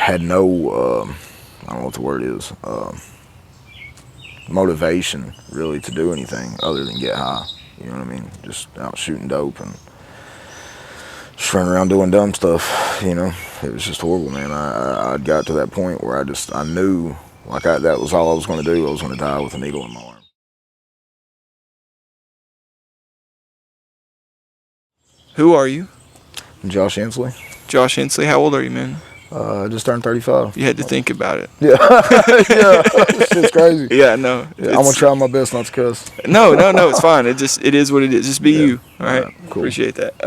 had no, I don't know what the word is, motivation really to do anything other than get high. You know what I mean? Just out shooting dope and just running around doing dumb stuff. You know, it was just horrible, man. I got to that point where I knew like that was all I was going to do. I was going to die with a needle in my arm. Who are you? I'm Josh Hensley. Josh Hensley. How old are you, man? I just turned 35. You had to think about it. Yeah, yeah, shit's crazy. Yeah, no. Yeah, I'm gonna try my best not to cuss. No, it's fine. It is what it is. Just be you. All right. Cool. Appreciate that.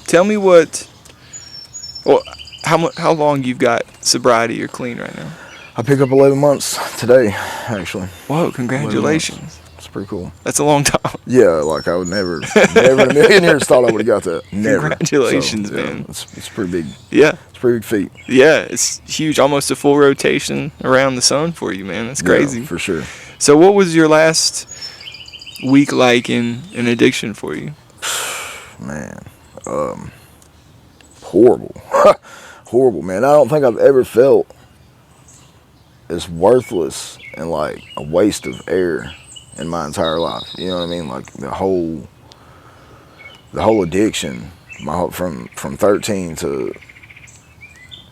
Tell me how long you've got sobriety or clean right now? I pick up 11 months today, actually. Whoa, congratulations. It's pretty cool. That's a long time. Yeah, like I would never in a million years thought I would have got that. Never. Congratulations, So, man. It's pretty big. Yeah. It's a pretty big feat. Yeah, it's huge. Almost a full rotation around the sun for you, man. That's crazy. Yeah, for sure. So what was your last week like in addiction for you? Man, horrible. Horrible, man. I don't think I've ever felt as worthless and like a waste of air in my entire life. You know what I mean? Like the whole addiction, from 13 to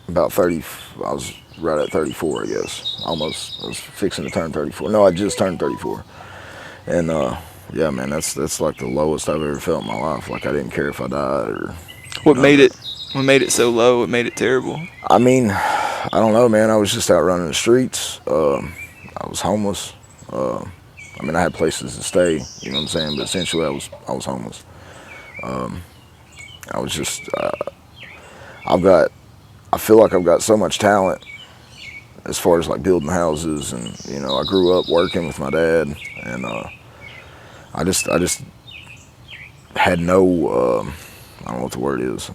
about 30. I was right at 34, I guess. Almost. I was fixing to turn 34. No, I just turned 34. And yeah, man, that's like the lowest I've ever felt in my life. Like I didn't care if I died or. What made it so low? What made it terrible? I mean, I don't know, man. I was just out running the streets. I was homeless. I mean, I had places to stay. You know what I'm saying? But essentially, I was homeless. I was just. I feel like I've got so much talent as far as like building houses, and you know, I grew up working with my dad, and I just had no. I don't know what the word is.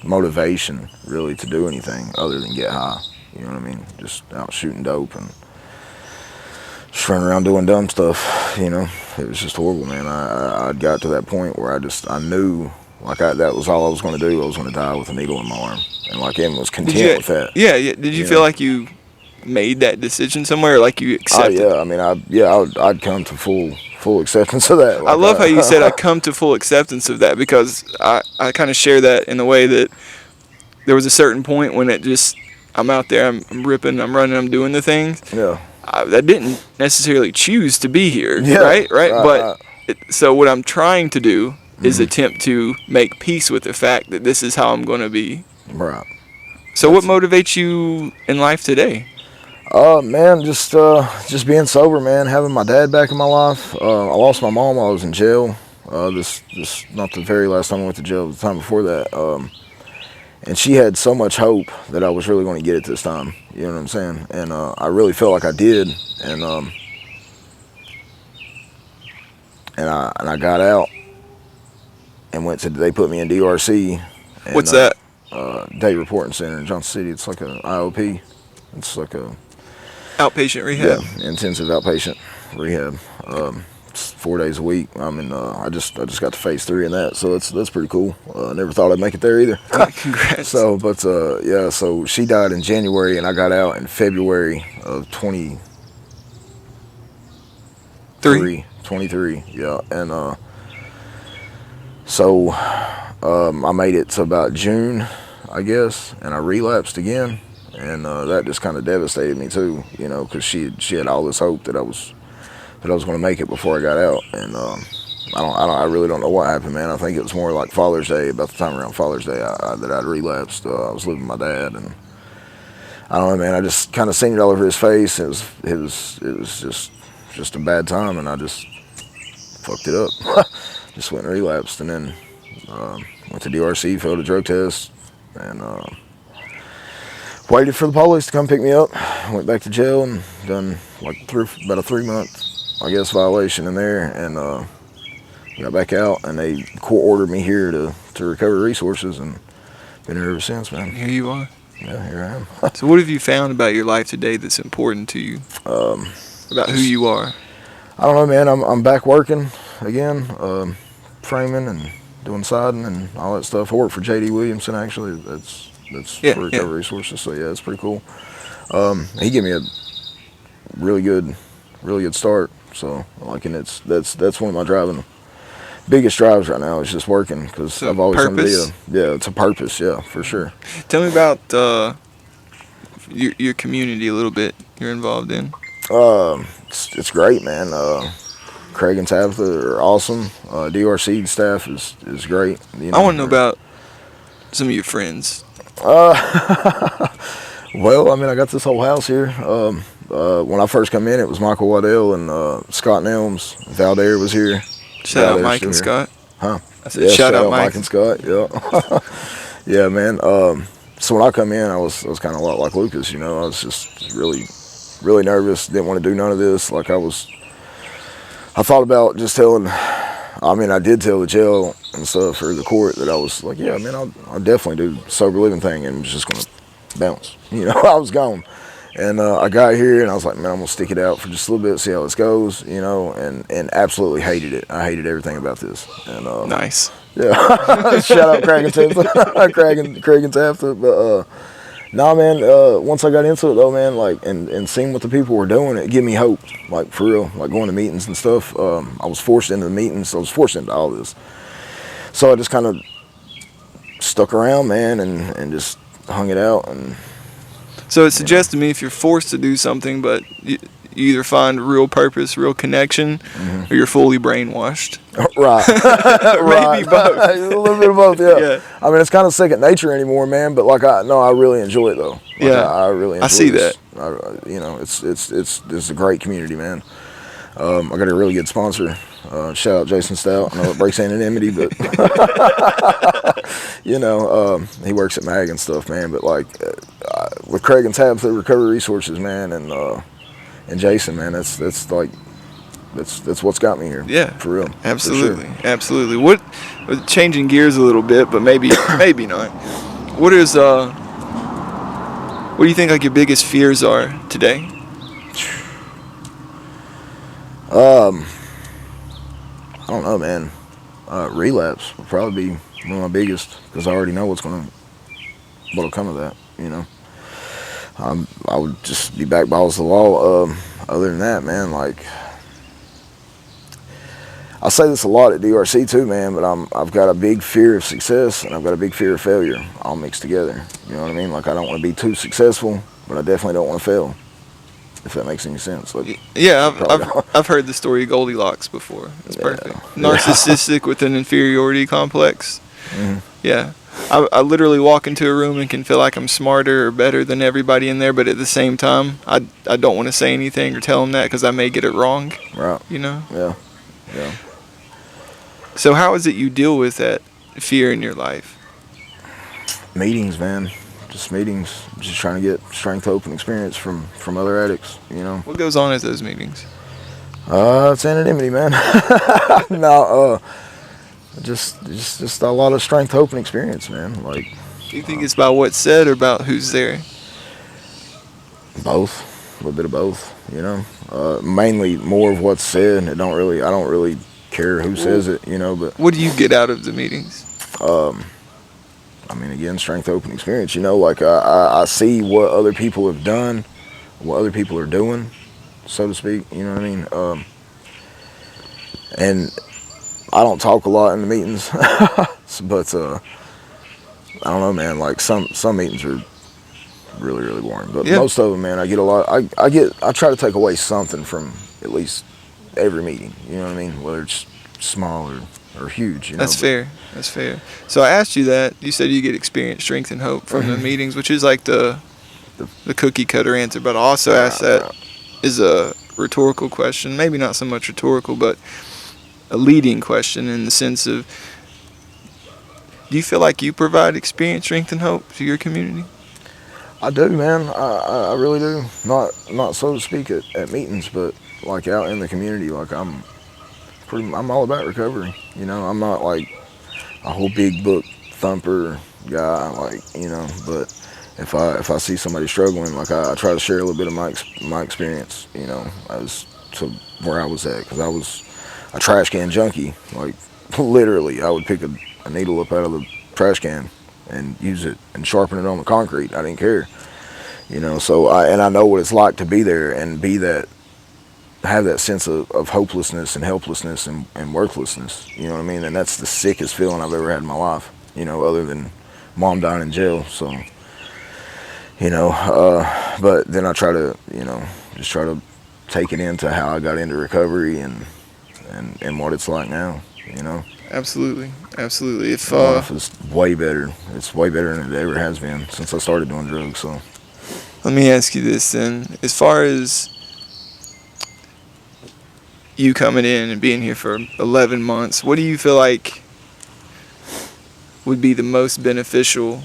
Motivation really to do anything other than get high. You know what I mean? Just out shooting dope and just running around doing dumb stuff. You know, it was just horrible, man. I got to that point where I knew like that was all I was going to do. I was going to die with a needle in my arm, and like Em was content with that. Yeah. Did you feel like you made that decision somewhere, like you accepted? Oh yeah. I mean, I'd come to full acceptance of that. Like, I love how you said I come to full acceptance of that, because I kind of share that in the way that there was a certain point when it just, I'm out there, I'm ripping, I'm running, I'm doing the things. Yeah. That didn't necessarily choose to be here, yeah, right? But so what I'm trying to do is attempt to make peace with the fact that this is how I'm going to be. Right. So what motivates you in life today? Man, just being sober, man. Having my dad back in my life. I lost my mom while I was in jail. This not the very last time I went to jail, the time before that. And she had so much hope that I was really going to get it this time. You know what I'm saying? And I really felt like I did. And I got out and they put me in DRC. And, What's that? Day Reporting Center in Johnson City. It's like an IOP. It's like a outpatient rehab. Yeah, intensive outpatient rehab. It's 4 days a week. I mean, I just got to phase 3 in that, so that's pretty cool. Never thought I'd make it there either. Congrats. So, but yeah, so she died in January, and I got out in February of 23. Yeah, and so I made it to about June, I guess, and I relapsed again. And that just kind of devastated me too, you know, because she had all this hope that I was going to make it before I got out, and I really don't know what happened, man. I think it was more like Father's Day, about the time around Father's Day that I'd relapsed. I was living with my dad, and I don't know, man. I just kind of seen it all over his face. It was just a bad time, and I just fucked it up. Just went and relapsed, and then went to DRC, failed a drug test, and waited for the police to come pick me up. Went back to jail and done like about a 3-month, I guess, violation in there, and got back out, and they court ordered me here to recover resources, and been here ever since, man. Here you are. Yeah, here I am. So what have you found about your life today that's important to you? About who you are? I don't know, man. I'm back working again, framing and doing siding and all that stuff. I work for J.D. Williamson, actually. That's that's Yeah, for yeah. recovery resources. So yeah, it's pretty cool. He gave me a really good, really good start. So like, and that's one of my driving biggest drives right now is just working because So I've always wanted to be purpose. a yeah. It's a purpose, yeah, for sure. Tell me about your community a little bit. You're involved in. It's great, man. Craig and Tabitha are awesome. DRC staff is great. You I know, want to know about some of your friends. well, I mean, I got this whole house here. When I first come in, it was Michael Waddell and Scott Nelms. Valdair was here. Shout out Valdair's Mike still and here. Scott. Huh? I said Yeah, shout shout out out Mike. Mike and Scott. Yeah, yeah, man. So when I come in, I was kind of a lot like Lucas. You know, I was just really nervous. Didn't want to do none of this. Like I thought about just telling. I mean, I did tell the jail and stuff or the court that I was like, yeah, man, I'll definitely do the sober living thing and was just gonna bounce. You know, I was gone. And I got here and I was like, man, I'm gonna stick it out for just a little bit, see how this goes, you know, and absolutely hated it. I hated everything about this. And Nice. yeah, shout out Craig and Tabitha, Craig and Tabitha. But nah, man, once I got into it though, man, like and seeing what the people were doing, it gave me hope. Like for real, like going to meetings and stuff. I was forced into the meetings. I was forced into all this. So I just kind of stuck around, man, and just hung it out and. So it suggests to me if you're forced to do something, but you either find real purpose, real connection, or you're fully brainwashed. Right. Maybe both. A little bit of both, yeah. Yeah. I mean, it's kind of second nature anymore, man. But like, I really enjoy it though. Like, Yeah. I really enjoy I see this. You know, it's a great community, man. I got a really good sponsor. Shout out Jason Stout. I know it breaks anonymity, but you know, he works at MAG and stuff, man. But like with Craig and Tabitha Recovery Resources, man, and Jason, man, that's like. That's what's got me here. Yeah. For real. Absolutely. For sure. Absolutely. What? Changing gears a little bit, but maybe maybe not. What is What do you think like your biggest fears are today? I don't know, man. Relapse would probably be one of my biggest because I already know what'll come of that. You know, I would just be back balls to the wall. Other than that, man, like I say this a lot at DRC too, man. But I've got a big fear of success and I've got a big fear of failure, all mixed together. You know what I mean? Like I don't want to be too successful, but I definitely don't want to fail. If that makes any sense. Like, Yeah, probably don't. I've heard the story of Goldilocks before. It's Yeah. perfect. Narcissistic with an inferiority complex. Mhm. Yeah. I literally walk into a room and can feel like I'm smarter or better than everybody in there, but at the same time, I don't want to say anything or tell them that because I may get it wrong, Right. you know? Yeah. Yeah. So how is it you deal with that fear in your life? Meetings, man. Just meetings. Just trying to get strength, hope, and experience from other addicts. You know. What goes on at those meetings? It's anonymity, man. No. Just a lot of strength, hope, and experience, man. Like Do you think it's about what's said or about who's there? both. A little bit of both. You know. Mainly more of what's said. I don't really care who says it. You know. But What do you get out of the meetings? I mean, again, strength, hope, and experience. You know, like I see what other people have done, what other people are doing, so to speak. You know what I mean? And I don't talk a lot in the meetings, but I don't know, man. Like some meetings are really boring, but Yeah. most of them, man, I get a lot. I try to take away something from at least every meeting. You know what I mean? Whether it's small or huge. You know? That's fair. That's fair. So I asked you that. You said you get experience, strength, and hope from the meetings, which is like the cookie cutter answer. But I also asked that is a rhetorical question. Maybe not so much rhetorical, but a leading question in the sense of, do you feel like you provide experience, strength, and hope to your community? I do, man. I really do. Not so to speak at meetings, but like out in the community. Like I'm all about recovery. You know, I'm not like a whole big book thumper guy, like, you know. But if I see somebody struggling, like I try to share a little bit of my experience, you know, as to where I was at, because I was a trash can junkie. Like literally, I would pick a needle up out of the trash can and use it and sharpen it on the concrete. I didn't care, you know. So I know what it's like to be there and be that, have that sense of hopelessness and helplessness and worthlessness. You know what I mean? And that's the sickest feeling I've ever had in my life. You know, other than mom dying in jail. So, you know, but then I try to, you know, just try to take it into how I got into recovery and what it's like now. You know. Absolutely, absolutely. If Life is way better. It's way better than it ever has been since I started doing drugs. So let me ask you this then: as far as you coming in and being here for 11 months, what do you feel like would be the most beneficial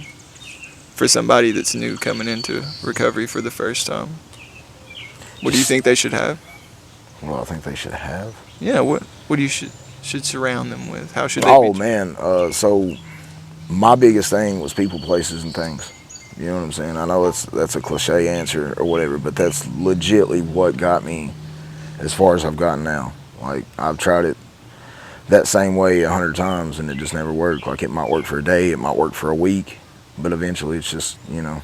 for somebody that's new coming into recovery for the first time? What do you think they should have? what I think they should have. Yeah, what do you should surround them with? How should they Oh be? man, so my biggest thing was people, places, and things. You know what I'm saying? I know that's a cliche answer or whatever, but that's legitly what got me as far as I've gotten now. Like, I've tried it that same way 100 times and it just never worked. Like, it might work for a day, it might work for a week, but eventually it's just, you know.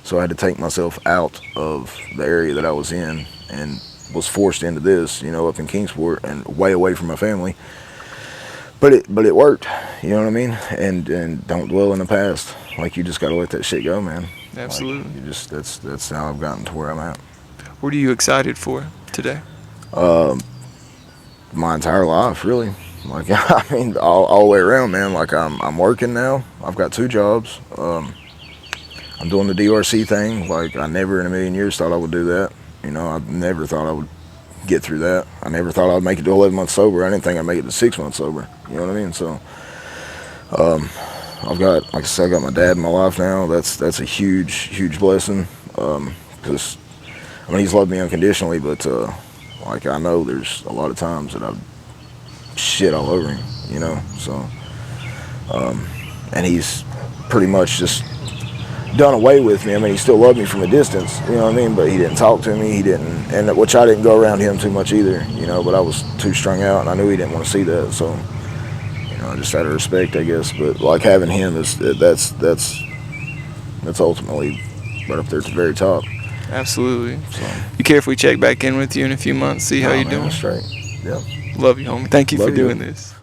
So I had to take myself out of the area that I was in and was forced into this, you know, up in Kingsport and way away from my family. But it worked, you know what I mean? And don't dwell in the past. Like, you just got to let that shit go, man. Absolutely. Like, you just that's how I've gotten to where I'm at. What are you excited for today? My entire life, really. Like, I mean, all the way around, man. Like, I'm working now. I've got 2 jobs. I'm doing the DRC thing. Like, I never in a million years thought I would do that. You know, I never thought I would get through that. I never thought I'd make it to 11 months sober. I didn't think I'd make it to 6 months sober. You know what I mean? So, I've got, like I said, I got my dad in my life now. That's a huge blessing. Because, I mean, he's loved me unconditionally, but, like, I know there's a lot of times that I've shit all over him, you know? So, and he's pretty much just done away with me. I mean, he still loved me from a distance, you know what I mean? But he didn't talk to me. He didn't, and which I didn't go around him too much either, you know. But I was too strung out, and I knew he didn't want to see that. So, you know, I just out of respect, I guess. But like, having him is that's ultimately right up there at the very top. Absolutely. So, You care if we check back in with you in a few months, see how nah, you're man, doing? I'm straight. Yeah. Love you, homie. Thank you Love for you. doing this.